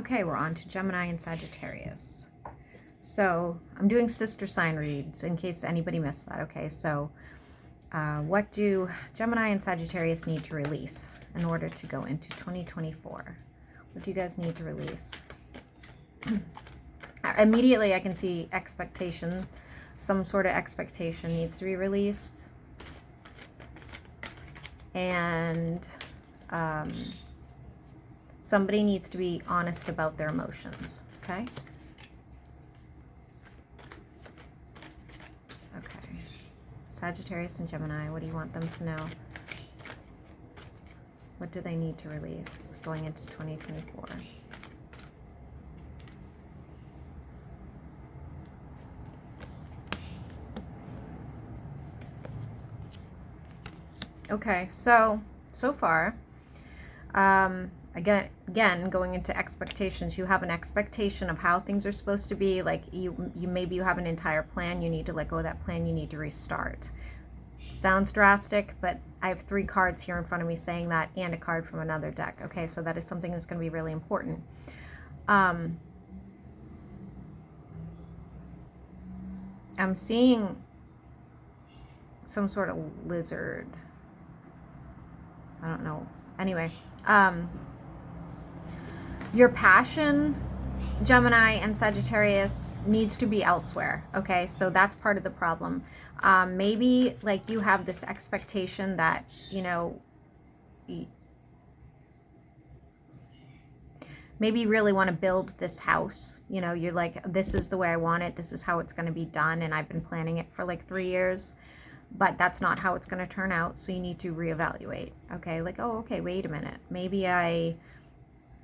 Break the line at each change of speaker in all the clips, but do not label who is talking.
Okay, we're on to Gemini and Sagittarius. So I'm doing sister sign reads in case anybody missed that. Okay, so what do Gemini and Sagittarius need to release in order to go into 2024? What do you guys need to release? Immediately I can see expectation. Some sort of expectation needs to be released. And somebody needs to be honest about their emotions, okay? Okay. Sagittarius and Gemini, what do you want them to know? What do they need to release going into 2024? Okay, so far, again, going into expectations, you have an expectation of how things are supposed to be. Like maybe you have an entire plan, you need to let go of that plan, you need to restart. Sounds drastic, but I have 3 cards here in front of me saying that, and a card from another deck. Okay, so that is something that's going to be really important. I'm seeing some sort of lizard. I don't know. Anyway, your passion, Gemini and Sagittarius, needs to be elsewhere. Okay, so that's part of the problem. Maybe like you have this expectation that, you know, maybe you really want to build this house. You know, you're like, this is the way I want it. This is how it's going to be done. And I've been planning it for like 3 years. But that's not how it's going to turn out, so you need to reevaluate. Okay, like, oh, okay, wait a minute. Maybe I,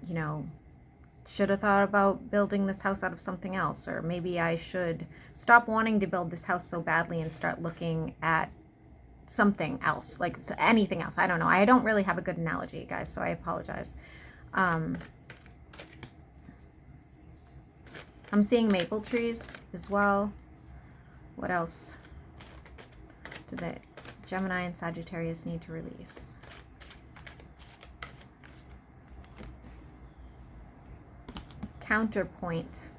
you know, should have thought about building this house out of something else, or maybe I should stop wanting to build this house so badly and start looking at something else, like anything else. I don't know. I don't really have a good analogy, guys, so I apologize. I'm seeing maple trees as well. What else do the Gemini and Sagittarius need to release? Counterpoint.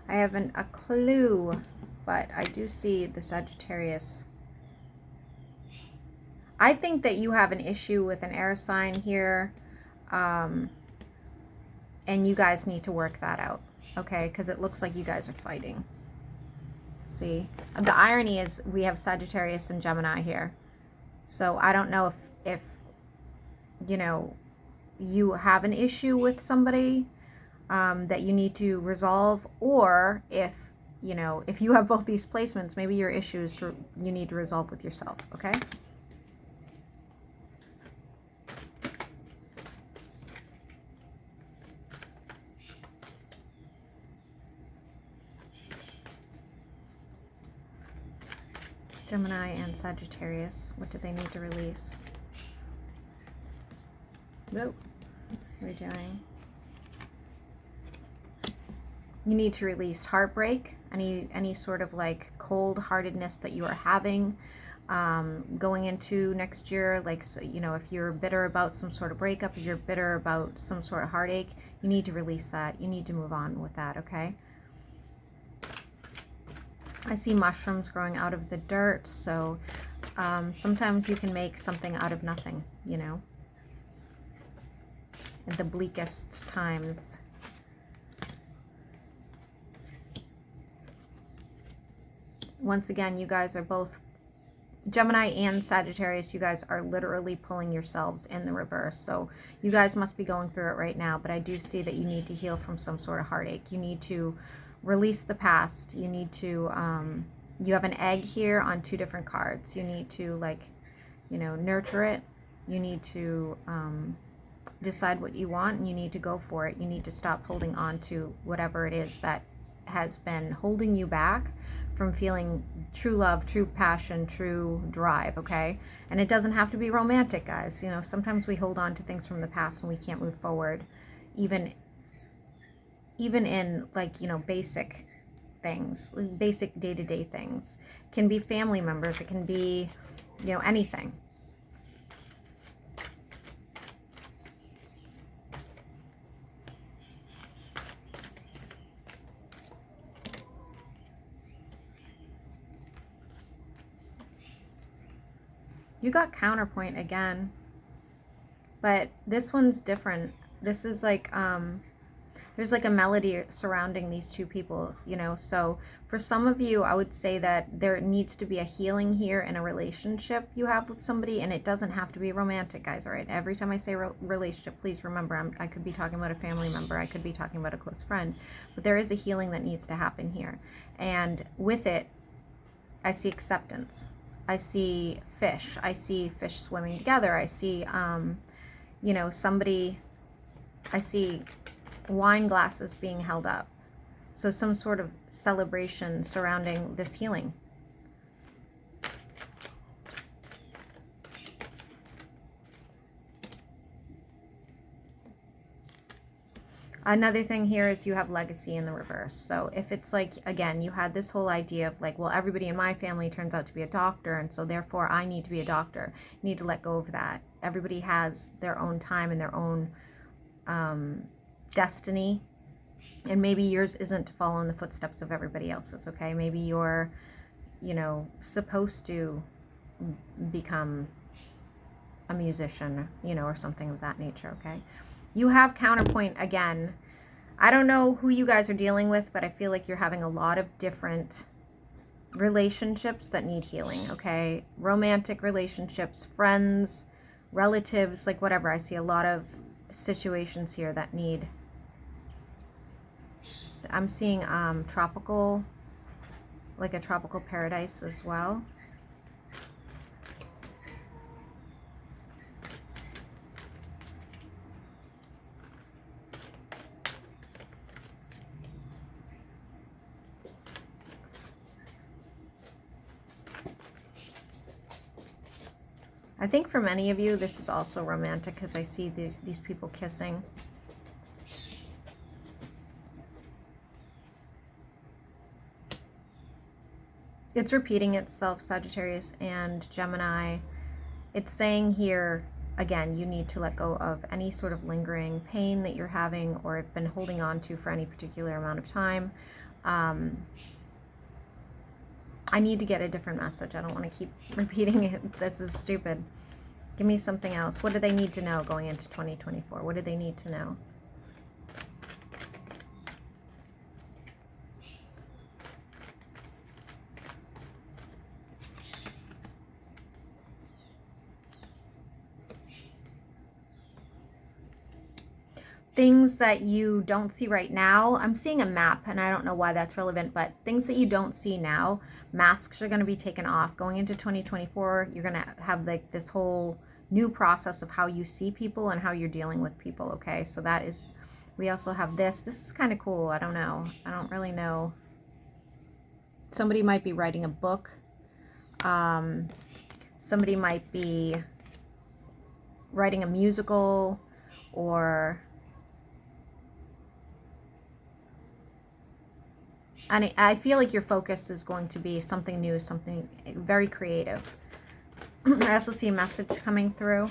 I haven't a clue, but I do see the Sagittarius. I think that you have an issue with an air sign here, and you guys need to work that out, okay? Because it looks like you guys are fighting. See, the irony is we have Sagittarius and Gemini here, so I don't know if you know, you have an issue with somebody that you need to resolve, or if, you know, if you have both these placements, maybe your issues you need to resolve with yourself. Okay. Gemini and Sagittarius, what do they need to release? Nope. What are we doing? You need to release heartbreak, any sort of like cold-heartedness that you are having going into next year. Like, so, you know, if you're bitter about some sort of breakup, if you're bitter about some sort of heartache, you need to release that. You need to move on with that, okay? I see mushrooms growing out of the dirt, so sometimes you can make something out of nothing, you know, at the bleakest times. Once again, you guys are both, Gemini and Sagittarius, you guys are literally pulling yourselves in the reverse. So you guys must be going through it right now, but I do see that you need to heal from some sort of heartache. You need to release the past. You need to, you have an egg here on 2 different cards. You need to, like, you know, nurture it. You need to decide what you want, and you need to go for it. You need to stop holding on to whatever it is that has been holding you back from feeling true love, true passion, true drive, okay? And it doesn't have to be romantic, guys. You know, sometimes we hold on to things from the past and we can't move forward, even in, like, you know, basic things, basic day-to-day things. It can be family members, it can be, you know, anything. You got counterpoint again. But this one's different. This is like, there's like a melody surrounding these two people, you know. So for some of you, I would say that there needs to be a healing here in a relationship you have with somebody, and it doesn't have to be romantic, guys, all right? Every time I say relationship, please remember, I could be talking about a family member, I could be talking about a close friend, but there is a healing that needs to happen here. And with it, I see acceptance. I see fish. I see fish swimming together. I see, you know, I see wine glasses being held up. So some sort of celebration surrounding this healing. Another thing here is you have legacy in the reverse. So if it's like, again, you had this whole idea of like, well, everybody in my family turns out to be a doctor, and so therefore I need to be a doctor. You need to let go of that. Everybody has their own time and their own destiny. And maybe yours isn't to follow in the footsteps of everybody else's, okay? Maybe you're, you know, supposed to become a musician, you know, or something of that nature, okay? You have counterpoint again. I don't know who you guys are dealing with, but I feel like you're having a lot of different relationships that need healing, okay? Romantic relationships, friends, relatives, like whatever. I see a lot of situations here that need... I'm seeing tropical, like a tropical paradise as well. I think for many of you, this is also romantic because I see these people kissing. It's repeating itself, Sagittarius and Gemini. It's saying here, again, you need to let go of any sort of lingering pain that you're having or have been holding on to for any particular amount of time. I need to get a different message. I don't want to keep repeating it. This is stupid. Give me something else. What do they need to know going into 2024? What do they need to know? Things that you don't see right now. I'm seeing a map, and I don't know why that's relevant, but things that you don't see now, masks are going to be taken off. Going into 2024, you're going to have like this whole new process of how you see people and how you're dealing with people, okay? So that is, we also have this. This is kind of cool. I don't know. I don't really know. Somebody might be writing a book. Somebody might be writing a musical, or... And I feel like your focus is going to be something new, something very creative. I also see a message coming through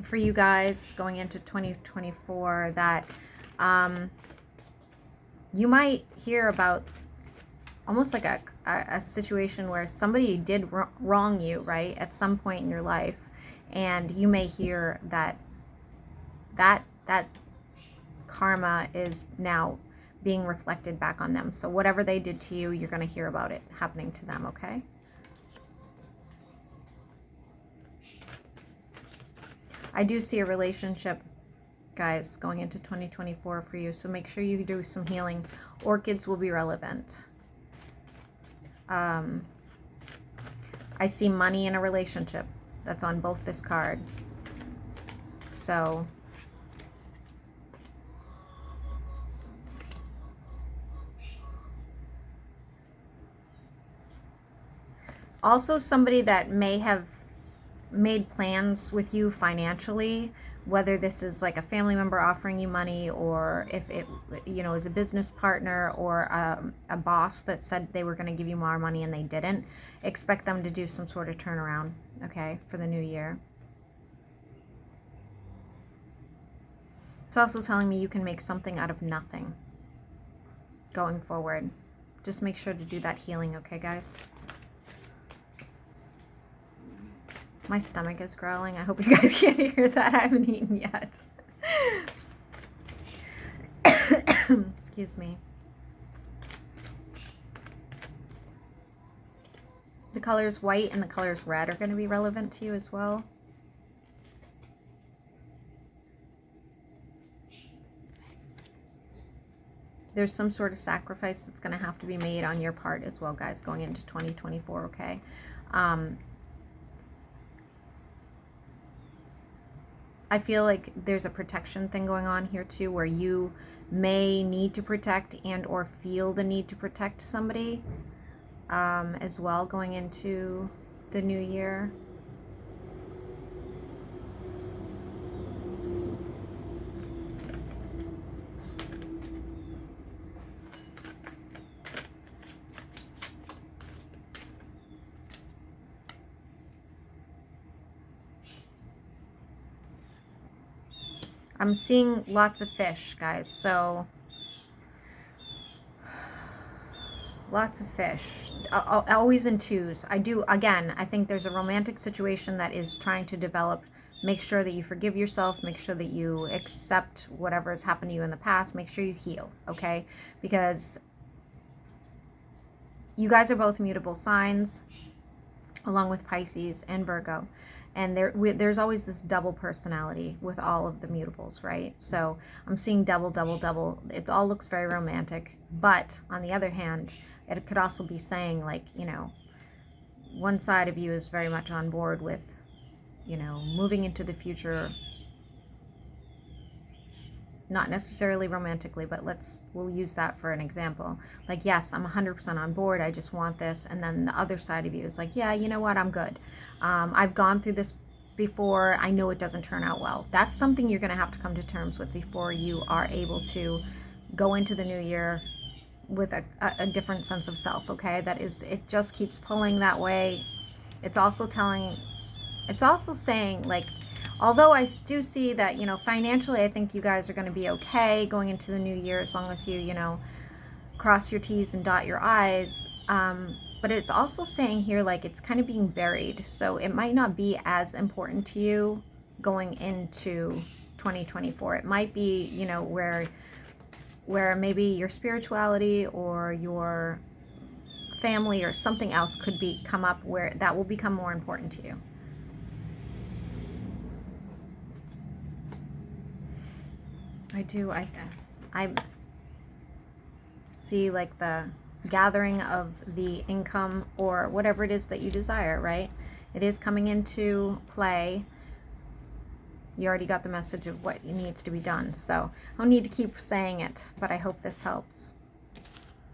for you guys going into 2024 that you might hear about almost like a situation where somebody did wrong you, right, at some point in your life. And you may hear that karma is now being reflected back on them. So whatever they did to you, you're going to hear about it happening to them, okay? I do see a relationship, guys, going into 2024 for you, so make sure you do some healing. Orchids will be relevant. I see money in a relationship. That's on both this card. So... also somebody that may have made plans with you financially, whether this is like a family member offering you money, or if it, you know, is a business partner, or a boss that said they were going to give you more money and they didn't. Expect them to do some sort of turnaround, okay, for the new year. It's also telling me you can make something out of nothing going forward. Just make sure to do that healing, okay, guys? My stomach is growling. I hope you guys can't hear that. I haven't eaten yet. Excuse me. The colors white and the colors red are going to be relevant to you as well. There's some sort of sacrifice that's going to have to be made on your part as well, guys, going into 2024, okay? I feel like there's a protection thing going on here too, where you may need to protect and or feel the need to protect somebody as well going into the new year. I'm seeing lots of fish, guys, so lots of fish, always in twos. I think there's a romantic situation that is trying to develop. Make sure that you forgive yourself, make sure that you accept whatever has happened to you in the past, make sure you heal, okay? Because you guys are both mutable signs, along with Pisces and Virgo. And there's always this double personality with all of the mutables, right? So I'm seeing double, double, double. It all looks very romantic. But on the other hand, it could also be saying, like, you know, one side of you is very much on board with, you know, moving into the future, not necessarily romantically, but we'll use that for an example. Like, yes, I'm 100% on board. I just want this. And then the other side of you is like, yeah, you know what? I'm good. I've gone through this before. I know it doesn't turn out well. That's something you're going to have to come to terms with before you are able to go into the new year with a different sense of self, okay? It just keeps pulling that way. It's also saying, like, although I do see that, you know, financially, I think you guys are going to be okay going into the new year as long as you, you know, cross your T's and dot your I's. But it's also saying here, like, it's kind of being buried. So it might not be as important to you going into 2024. It might be, you know, where maybe your spirituality or your family or something else could come up where that will become more important to you. I see, like, the gathering of the income or whatever it is that you desire, right? It is coming into play. You already got the message of what needs to be done. So I don't need to keep saying it, but I hope this helps.